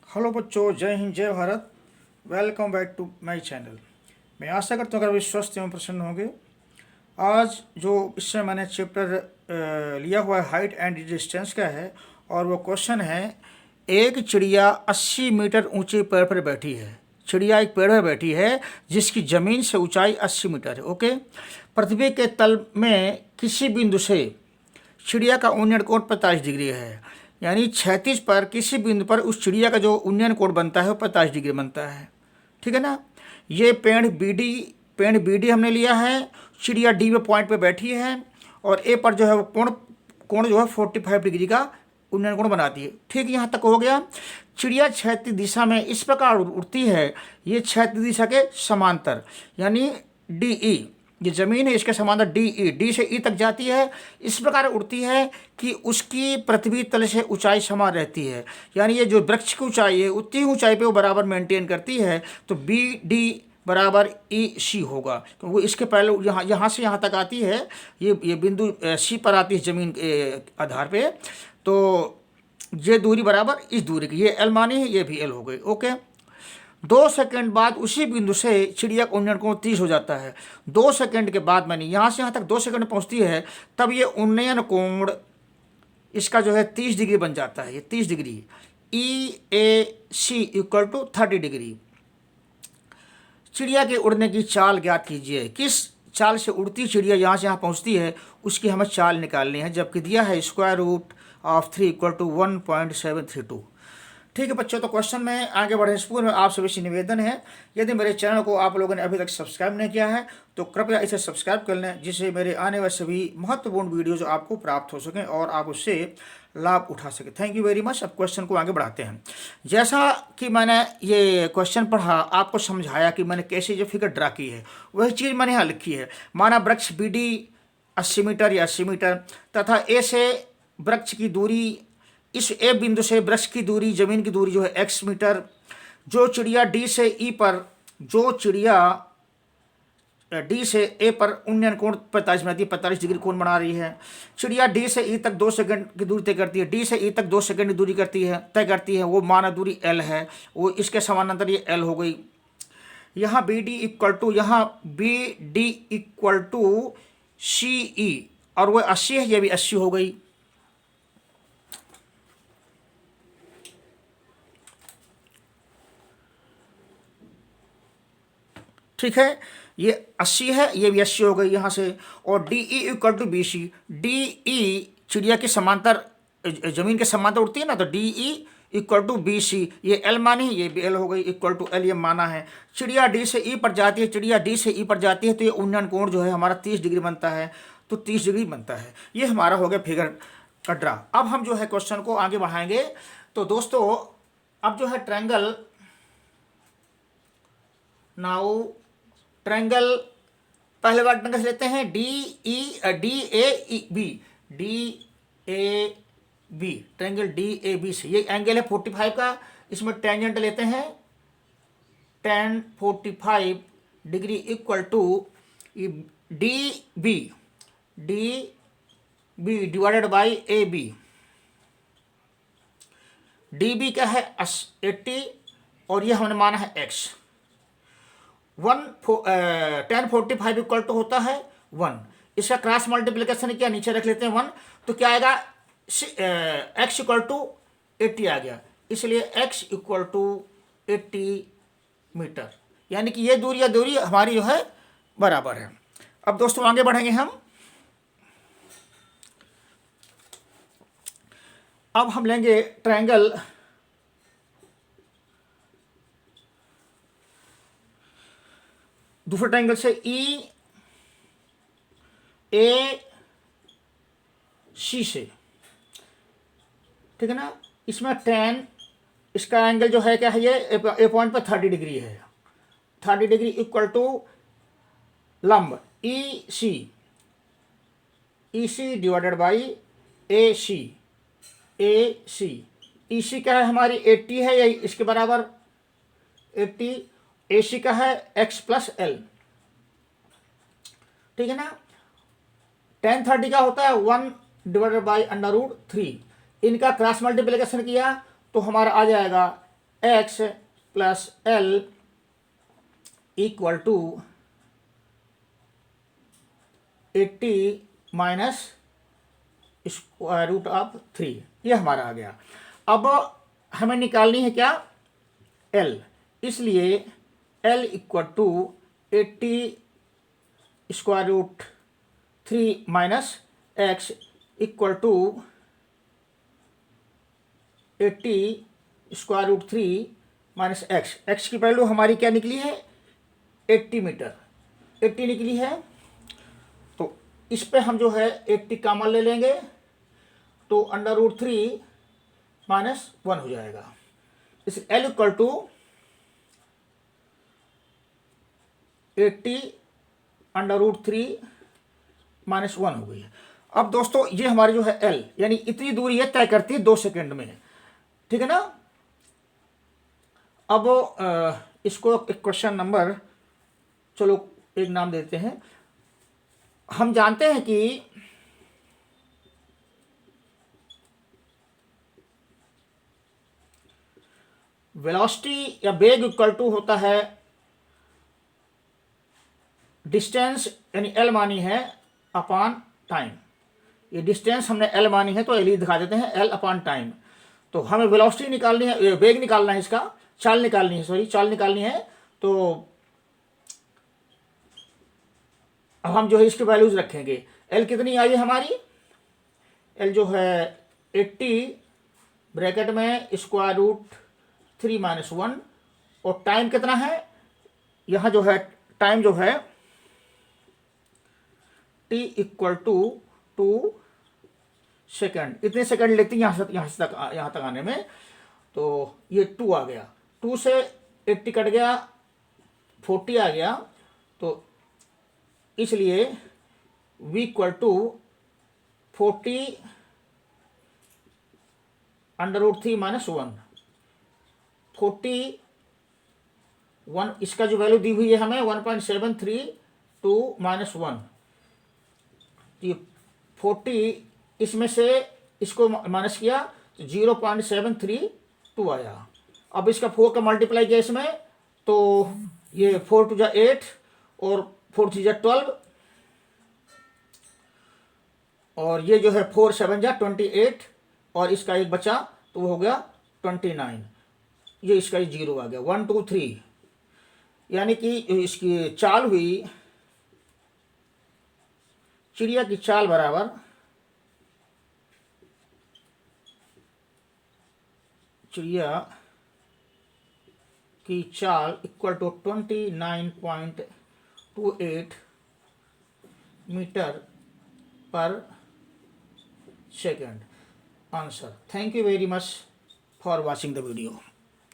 Hello बच्चों, जय हिंद जय Bharat. Welcome back to my channel. मैं आशा करता हूँ कि आप स्वस्थ एवं प्रसन्न होंगे। आज जो इससे मैंने चैप्टर लिया हुआ है हाइट एंड डिस्टेंस का है, और वो क्वेश्चन है, एक चिड़िया 80 मीटर ऊंचे पेड़ पर बैठी है। चिड़िया एक पेड़ पर बैठी है जिसकी ज़मीन से ऊंचाई 80 मीटर है। ओके। पृथ्वी के तल में किसी बिंदु से चिड़िया का उन्नयन कोण 45 डिग्री है। यानी 36 पर किसी बिंदु पर उस चिड़िया का जो उन्नयन कोण बनता है वो 45 डिग्री बनता है। ठीक है ना। ये पेड़ बी डी हमने लिया है। चिड़िया डी में पॉइंट पे बैठी है और ए पर जो है वो कोण जो है 45 डिग्री का उन्नयन कोण बनाती है। ठीक, यहाँ तक हो गया। चिड़िया क्षैतिज दिशा में इस प्रकार उड़ती है, ये क्षैतिज दिशा के समांतर, यानी डी ई, ये ज़मीन है इसके समांतर डी से ई तक जाती है। इस प्रकार उड़ती है कि उसकी पृथ्वी तल से ऊंचाई समान रहती है। यानी ये जो वृक्ष की ऊंचाई है उतनी ऊंचाई पे वो बराबर मेंटेन करती है। तो बी डी बराबर ई सी होगा, क्योंकि वो इसके पहले यहाँ से यहाँ तक आती है। ये बिंदु सी पर आती है ज़मीन के आधार पे। तो ये दूरी बराबर इस दूरी की, ये एल मानी है, ये भी एल हो गई। ओके। 2 सेकंड बाद उसी बिंदु से चिड़िया का उन्नयन कोण 30 हो जाता है। 2 सेकंड के बाद, मैंने यहाँ से यहाँ तक 2 सेकंड पहुँचती है, तब ये उन्नयन कोण इसका जो है 30 डिग्री बन जाता है। ये 30 degree, E A C equal to 30 degree. चिड़िया के उड़ने की चाल ज्ञात कीजिए। किस चाल से उड़ती चिड़िया यहाँ से यहाँ पहुँचती है उसकी हमें चाल निकालनी है, जबकि दिया है √3 इक्वल टू 1.732। ठीक है बच्चों, तो क्वेश्चन में आगे बढ़े इस पूर्व में आप सभी से निवेदन है, यदि मेरे चैनल को आप लोगों ने अभी तक सब्सक्राइब नहीं किया है तो कृपया इसे सब्सक्राइब कर लें, जिससे मेरे आने वाले सभी महत्वपूर्ण वीडियोज आपको प्राप्त हो सकें और आप उससे लाभ उठा सकें। Thank you very much. अब क्वेश्चन को आगे बढ़ाते हैं। जैसा कि मैंने ये क्वेश्चन पढ़ा, आपको समझाया कि मैंने कैसे जो फिगर ड्रा की है, वही चीज़ मैंने यहाँ लिखी है। माना वृक्ष बी डी 80 मीटर या 80 मीटर तथा ए से वृक्ष की दूरी, इस ए बिंदु से वृक्ष की दूरी, जमीन की दूरी जो है x मीटर। जो चिड़िया डी से ई पर, जो चिड़िया डी से ए पर उन्नयन कोण 45 बनाती है, 45 डिग्री कोण बना रही है। चिड़िया डी से ई तक 2 सेकंड की दूरी तय करती है, डी से ई तक 2 सेकंड की दूरी तय करती है। वो माना दूरी एल है, वो इसके समानांतर ये एल हो गई। यहाँ बी डी इक्वल टू सी ई, और वो 80 है, ये भी 80 हो गई। ठीक है, ये 80 है, ये भी 80 हो गई यहाँ से। और D E equal to B C, D E चिड़िया के समांतर, जमीन के समांतर उड़ती है ना, तो D E equal to B C, ये एल मानी, ये भी एल हो गई, इक्वल टू एल ये माना है। चिड़िया डी से ई पर जाती है, चिड़िया डी से ई पर जाती है, तो ये उन्नयन कोण जो है हमारा 30 डिग्री बनता है, तो 30 डिग्री बनता है। ये हमारा हो गया फिगर का ड्रा। अब हम जो है क्वेश्चन को आगे बढ़ाएंगे। तो दोस्तों, अब जो है ट्रायंगल, नाउ ट्रायंगल, पहले बार ट्रायंगल लेते हैं D A B, triangle D A B से। ये एंगल है 45 का, इसमें टेंजेंट लेते हैं tan 45 degree equal to D B divided by A B. D B क्या है 80, और ये हमने माना है x। tan 45 इक्वल टू होता है 1। इसका क्रॉस मल्टीप्लिकेशन किया, नीचे रख लेते हैं 1, तो क्या आएगा, x इक्वल टू 80 आ गया। इसलिए x इक्वल टू 80 मीटर, यानी कि ये दूरी हमारी जो है बराबर है। अब दोस्तों आगे बढ़ेंगे हम। अब हम लेंगे ट्रायंगल, दूसरे ट्रायंगल से ई ए सी से। ठीक है ना। इसमें tan, इसका एंगल जो है क्या है, ये ए पॉइंट पर 30 डिग्री है। 30 डिग्री इक्वल टू लंब ई सी डिवाइडेड बाई ए सी। ई सी क्या है हमारी 80 है, या इसके बराबर 80। ए सी का है x प्लस एल। ठीक है ना। tan 30 का होता है 1 डिवाइडेड बाई √3। इनका क्रॉस मल्टीप्लिकेशन किया तो हमारा आ जाएगा X plus L equal to 80 minus square root of 3, ये हमारा आ गया। अब हमें निकालनी है क्या, एल, इसलिए L equal to 80 square root 3 minus X equal to 80 square root 3 minus X. एक्स की वैल्यू हमारी क्या निकली है, 80 मीटर, 80 निकली है। तो इस पे हम जो है 80 कॉमन ले लेंगे, तो अंडर रूट 3 माइनस 1 हो जाएगा। इस L equal to 80 under root 3 minus 1 हो गई है। अब दोस्तों ये हमारी जो है एल, यानी इतनी दूरी है तय करती है 2 सेकेंड में, ठीक है ना। अब इसको एक क्वेश्चन नंबर, चलो एक नाम देते हैं। हम जानते हैं कि वेलोसिटी या वेग इक्वल टू होता है डिस्टेंस, यानी एल मानी है अपॉन टाइम। ये डिस्टेंस हमने एल मानी है तो एल ही दिखा देते हैं, एल अपॉन टाइम। तो हमें वेलोसिटी निकालनी है, वेग निकालना है, इसका चाल निकालनी है, सॉरी चाल निकालनी है। तो अब हम जो है इसकी वैल्यूज रखेंगे। एल कितनी आई है हमारी, एल जो है 80 ब्रैकेट में स्क्वायर रूट 3 माइनस 1, और टाइम कितना है, यहाँ जो है टाइम जो है t इक्वल टू 2 सेकेंड, इतने सेकेंड लेती हैं यहाँ तक आने में। तो ये 2 आ गया, 2 से 80 कट गया, 40 आ गया। तो इसलिए v equal to 40 under root 3 minus 1, 41, इसका जो वैल्यू दी हुई है हमें 1.732 माइनस 1, ये 40, इसमें से इसको माइनस किया तो 0.732 आया। अब इसका 4 का मल्टीप्लाई किया इसमें, तो ये 4 टू जा 8 और 4 थ्री जा 12, और ये जो है 4 7 जा 28, और इसका एक बचा तो वो हो गया 29। ये इसका 0 आ गया, 1 2 3, यानी कि इसकी चाल हुई, चिड़िया की चाल बराबर, चिड़िया की चाल इक्वल टू 29.28 मीटर पर second. Answer. Thank you very much for watching the video.